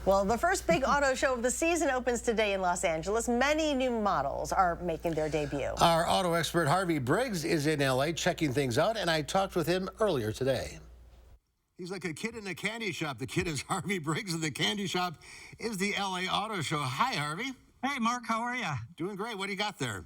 Well, the first big auto show of the season opens today in Los Angeles. Many new models are making their debut. Our auto expert Harvey Briggs is in L.A. checking things out, and I talked with him earlier today. He's like a kid in a candy shop. The kid is Harvey Briggs, and the candy shop is the L.A. Auto Show. Hi, Harvey. Hey, Mark, how are you? Doing great. What do you got there?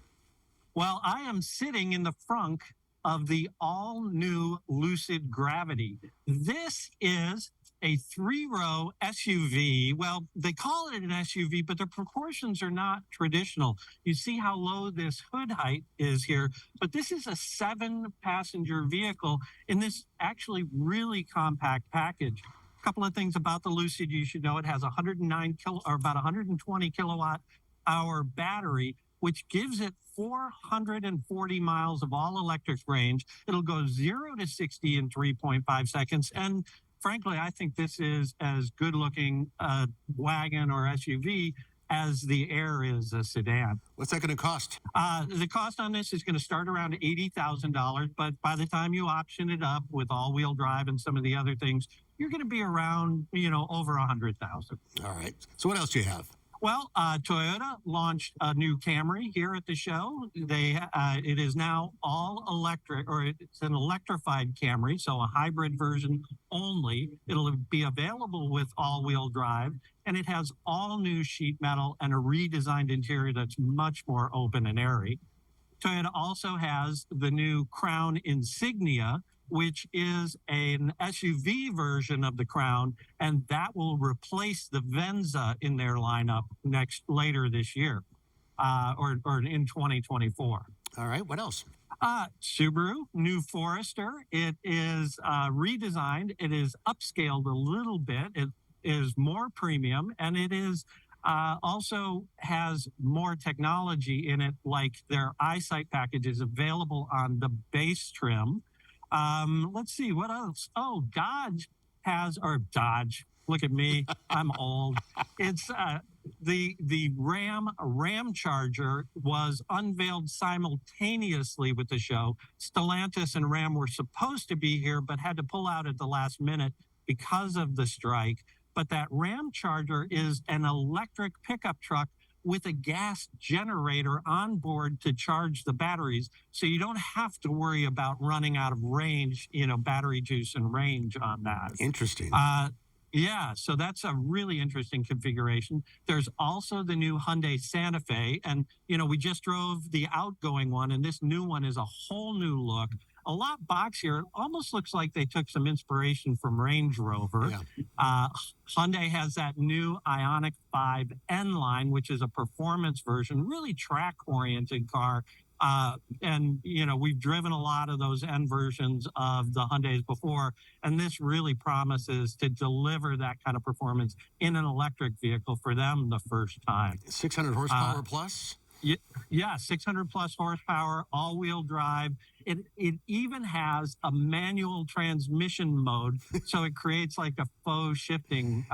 Well, I am sitting in the frunk of the all-new Lucid Gravity. This is a three-row SUV. Well, they call it an SUV, but the proportions are not traditional. You see how low this hood height is here, but this is a 7-passenger vehicle in this actually really compact package. A couple of things about the Lucid you should know. It has about 120 kilowatt hour battery, which gives it 440 miles of all-electric range. It'll go 0 to 60 in 3.5 seconds. And frankly, I think this is as good-looking a wagon or SUV as the Air is a sedan. What's that going to cost? The cost on this is going to start around $80,000, but by the time you option it up with all-wheel drive and some of the other things, you're going to be around, over $100,000. All right. So what else do you have? Well, Toyota launched a new Camry here at the show. It is now all electric, or it's an electrified Camry, so a hybrid version only. It'll be available with all-wheel drive, and it has all new sheet metal and a redesigned interior that's much more open and airy. Toyota also has the new Crown Insignia, which is an SUV version of the Crown, and that will replace the Venza in their lineup later this year, or in 2024. All right, what else? Subaru, new Forester. It is redesigned. It is upscaled a little bit. It is more premium, and it is also has more technology in it, like their EyeSight package is available on the base trim. Let's see, what else? Oh, Dodge, look at me, I'm old. It's the Ram Charger was unveiled simultaneously with the show. Stellantis and Ram were supposed to be here, but had to pull out at the last minute because of the strike. But that Ram Charger is an electric pickup truck with a gas generator on board to charge the batteries. So you don't have to worry about running out of range, battery juice and range on that. Interesting. Yeah, so that's a really interesting configuration. There's also the new Hyundai Santa Fe. And, we just drove the outgoing one, and this new one is a whole new look. A lot boxier. It almost looks like they took some inspiration from Range Rover. Yeah. Hyundai has that new Ioniq 5 N-Line, which is a performance version, really track-oriented car. And we've driven a lot of those N versions of the Hyundais before, and this really promises to deliver that kind of performance in an electric vehicle for them the first time. 600 horsepower plus? Yeah, 600 plus horsepower, all-wheel drive. It even has a manual transmission mode, so it creates like a faux shifting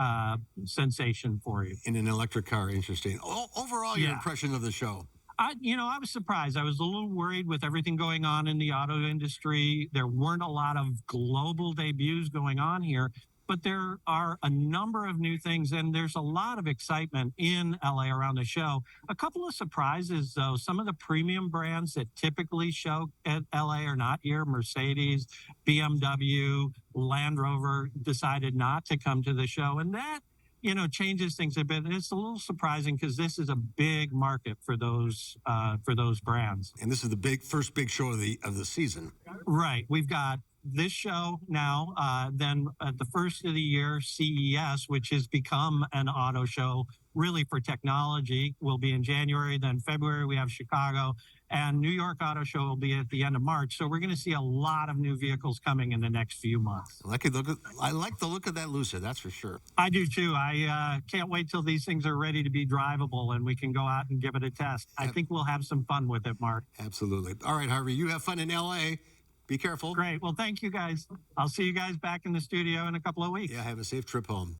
sensation for you. In an electric car, interesting. Overall, your impression of the show? I was surprised. I was a little worried with everything going on in the auto industry. There weren't a lot of global debuts going on here, but there are a number of new things, and there's a lot of excitement in LA around the show. A couple of surprises, though. Some of the premium brands that typically show at LA are not here. Mercedes, BMW, Land Rover decided not to come to the show, and that changes things a bit. And it's a little surprising because this is a big market for those brands. And this is the first big show of the season. Right. We've got this show now, then at the first of the year, CES, which has become an auto show really for technology, will be in January. Then February, we have Chicago, and New York Auto Show will be at the end of March. So we're going to see a lot of new vehicles coming in the next few months. I like the look of that Lucid, that's for sure. I do too. I can't wait till these things are ready to be drivable and we can go out and give it a test. I think we'll have some fun with it, Mark. Absolutely. All right, Harvey, you have fun in LA. Be careful. Great. Well, thank you guys. I'll see you guys back in the studio in a couple of weeks. Yeah, have a safe trip home.